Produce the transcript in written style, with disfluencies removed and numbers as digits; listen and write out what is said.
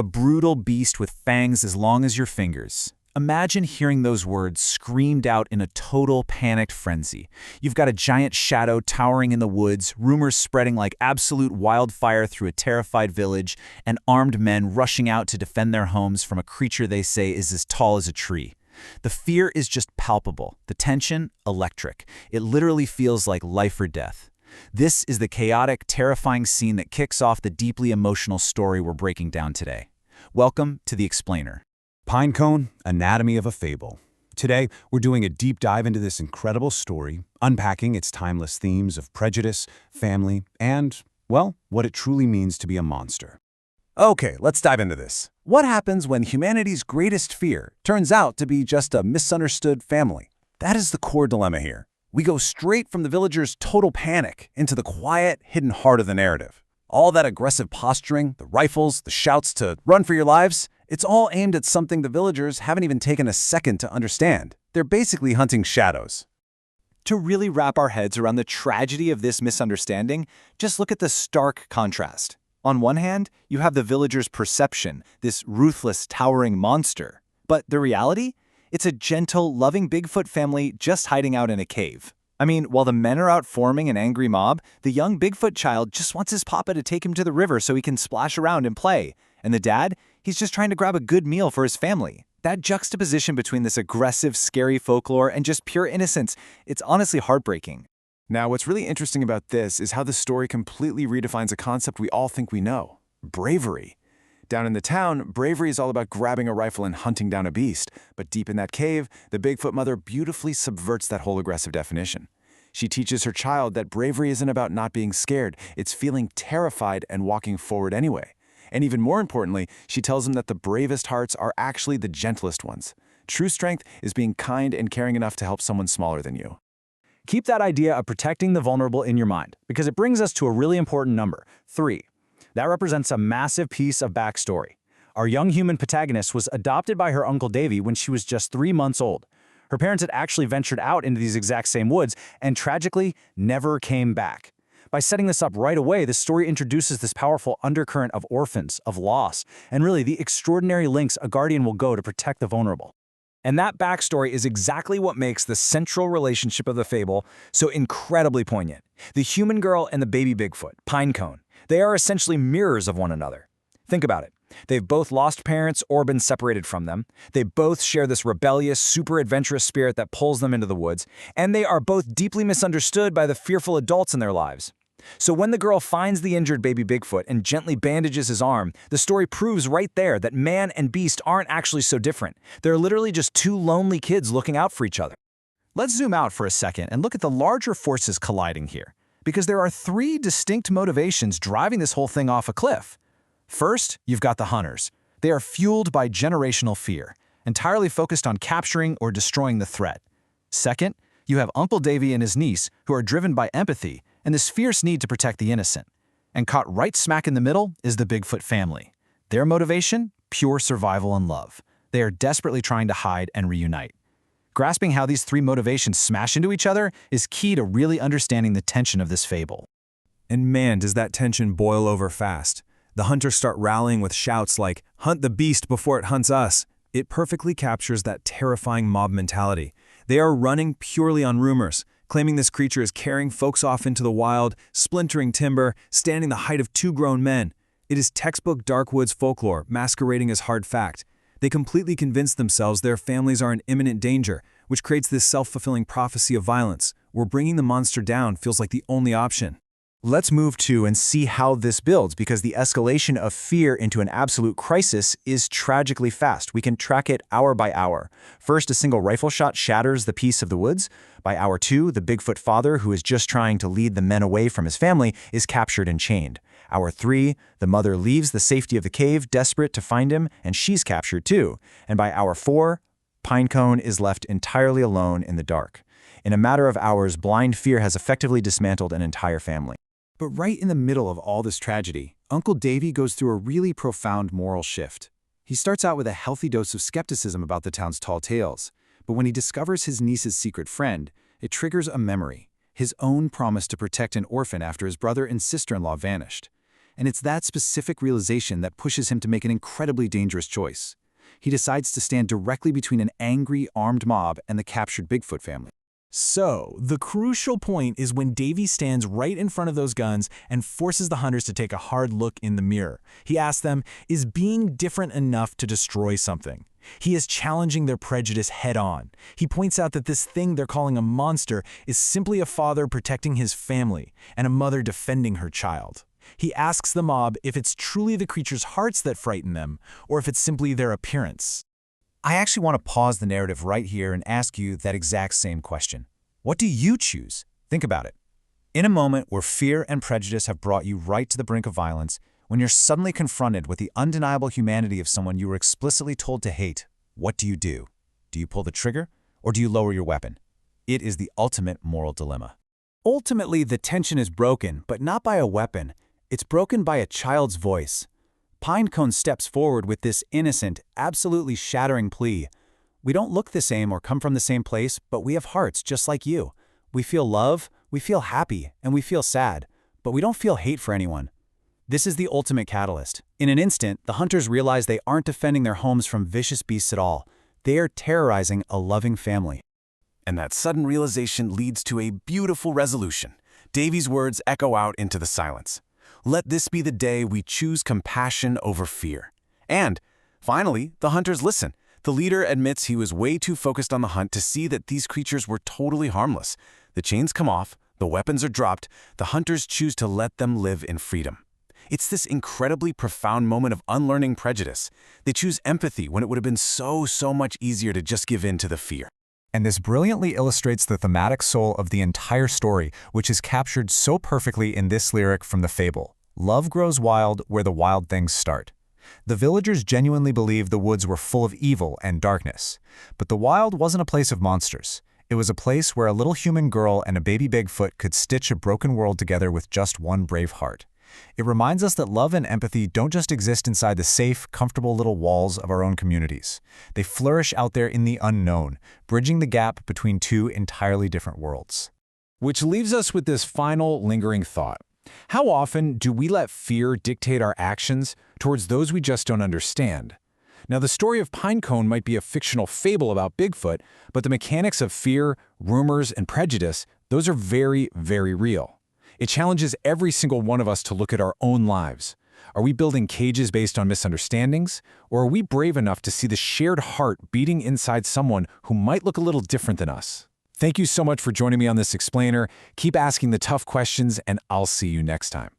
A brutal beast with fangs as long as your fingers. Imagine hearing those words screamed out in a total panicked frenzy. You've got a giant shadow towering in the woods, rumors spreading like absolute wildfire through a terrified village, and armed men rushing out to defend their homes from a creature they say is as tall as a tree. The fear is just palpable, the tension, electric. It literally feels like life or death. This is the chaotic, terrifying scene that kicks off the deeply emotional story we're breaking down today. Welcome to The Explainer. Pinecone, Anatomy of a Fable. Today, we're doing a deep dive into this incredible story, unpacking its timeless themes of prejudice, family, and, well, what it truly means to be a monster. Okay, let's dive into this. What happens when humanity's greatest fear turns out to be just a misunderstood family? That is the core dilemma here. We go straight from the villagers' total panic into the quiet, hidden heart of the narrative. All that aggressive posturing, the rifles, the shouts to run for your lives, it's all aimed at something the villagers haven't even taken a second to understand. They're basically hunting shadows. To really wrap our heads around the tragedy of this misunderstanding, just look at the stark contrast. On one hand, you have the villagers' perception, this ruthless, towering monster. But the reality? It's a gentle, loving Bigfoot family just hiding out in a cave. I mean, while the men are out forming an angry mob, the young Bigfoot child just wants his papa to take him to the river so he can splash around and play. And the dad? He's just trying to grab a good meal for his family. That juxtaposition between this aggressive, scary folklore and just pure innocence, it's honestly heartbreaking. Now, what's really interesting about this is how the story completely redefines a concept we all think we know: bravery. Down in the town, bravery is all about grabbing a rifle and hunting down a beast. But deep in that cave, the Bigfoot mother beautifully subverts that whole aggressive definition. She teaches her child that bravery isn't about not being scared, it's feeling terrified and walking forward anyway. And even more importantly, she tells him that the bravest hearts are actually the gentlest ones. True strength is being kind and caring enough to help someone smaller than you. Keep that idea of protecting the vulnerable in your mind, because it brings us to a really important number, 3. That represents a massive piece of backstory. Our young human protagonist was adopted by her Uncle Davy when she was just 3 months old. Her parents had actually ventured out into these exact same woods and tragically never came back. By setting this up right away, the story introduces this powerful undercurrent of orphans, of loss, and really the extraordinary lengths a guardian will go to protect the vulnerable. And that backstory is exactly what makes the central relationship of the fable so incredibly poignant. The human girl and the baby Bigfoot, Pinecone, they are essentially mirrors of one another. Think about it. They've both lost parents or been separated from them. They both share this rebellious, super adventurous spirit that pulls them into the woods, and they are both deeply misunderstood by the fearful adults in their lives. So when the girl finds the injured baby Bigfoot and gently bandages his arm, the story proves right there that man and beast aren't actually so different. They're literally just two lonely kids looking out for each other. Let's zoom out for a second and look at the larger forces colliding here, because there are 3 distinct motivations driving this whole thing off a cliff. First, you've got the hunters. They are fueled by generational fear, entirely focused on capturing or destroying the threat. Second, you have Uncle Davy and his niece, who are driven by empathy and this fierce need to protect the innocent. And caught right smack in the middle is the Bigfoot family. Their motivation? Pure survival and love. They are desperately trying to hide and reunite. Grasping how these 3 motivations smash into each other is key to really understanding the tension of this fable. And man, does that tension boil over fast. The hunters start rallying with shouts like, "Hunt the beast before it hunts us." It perfectly captures that terrifying mob mentality. They are running purely on rumors, claiming this creature is carrying folks off into the wild, splintering timber, standing the height of 2 grown men. It is textbook dark woods folklore masquerading as hard fact. They completely convince themselves their families are in imminent danger, which creates this self-fulfilling prophecy of violence, where bringing the monster down feels like the only option. Let's move to and see how this builds, because the escalation of fear into an absolute crisis is tragically fast. We can track it hour by hour. First, a single rifle shot shatters the peace of the woods. By hour 2, the Bigfoot father, who is just trying to lead the men away from his family, is captured and chained. Hour 3, the mother leaves the safety of the cave, desperate to find him, and she's captured too. And by hour 4, Pinecone is left entirely alone in the dark. In a matter of hours, blind fear has effectively dismantled an entire family. But right in the middle of all this tragedy, Uncle Davy goes through a really profound moral shift. He starts out with a healthy dose of skepticism about the town's tall tales, but when he discovers his niece's secret friend, it triggers a memory, his own promise to protect an orphan after his brother and sister-in-law vanished. And it's that specific realization that pushes him to make an incredibly dangerous choice. He decides to stand directly between an angry, armed mob and the captured Bigfoot family. So, the crucial point is when Davy stands right in front of those guns and forces the hunters to take a hard look in the mirror. He asks them, is being different enough to destroy something? He is challenging their prejudice head-on. He points out that this thing they're calling a monster is simply a father protecting his family and a mother defending her child. He asks the mob if it's truly the creature's hearts that frighten them, or if it's simply their appearance. I actually want to pause the narrative right here and ask you that exact same question. What do you choose? Think about it. In a moment where fear and prejudice have brought you right to the brink of violence, when you're suddenly confronted with the undeniable humanity of someone you were explicitly told to hate, what do you do? Do you pull the trigger, or do you lower your weapon? It is the ultimate moral dilemma. Ultimately, the tension is broken, but not by a weapon. It's broken by a child's voice. Pinecone steps forward with this innocent, absolutely shattering plea. We don't look the same or come from the same place, but we have hearts just like you. We feel love, we feel happy, and we feel sad, but we don't feel hate for anyone. This is the ultimate catalyst. In an instant, the hunters realize they aren't defending their homes from vicious beasts at all. They are terrorizing a loving family. And that sudden realization leads to a beautiful resolution. Davy's words echo out into the silence. Let this be the day we choose compassion over fear. And, finally, the hunters listen. The leader admits he was way too focused on the hunt to see that these creatures were totally harmless. The chains come off, the weapons are dropped, the hunters choose to let them live in freedom. It's this incredibly profound moment of unlearning prejudice. They choose empathy when it would have been so much easier to just give in to the fear. And this brilliantly illustrates the thematic soul of the entire story, which is captured so perfectly in this lyric from the Fable. Love grows wild where the wild things start. The villagers genuinely believed the woods were full of evil and darkness. But the wild wasn't a place of monsters. It was a place where a little human girl and a baby Bigfoot could stitch a broken world together with just one brave heart. It reminds us that love and empathy don't just exist inside the safe, comfortable little walls of our own communities. They flourish out there in the unknown, bridging the gap between two entirely different worlds. Which leaves us with this final lingering thought. How often do we let fear dictate our actions towards those we just don't understand? Now, the story of Pinecone might be a fictional fable about Bigfoot, but the mechanics of fear, rumors, and prejudice, those are very, very real. It challenges every single one of us to look at our own lives. Are we building cages based on misunderstandings, or are we brave enough to see the shared heart beating inside someone who might look a little different than us? Thank you so much for joining me on this explainer. Keep asking the tough questions, and I'll see you next time.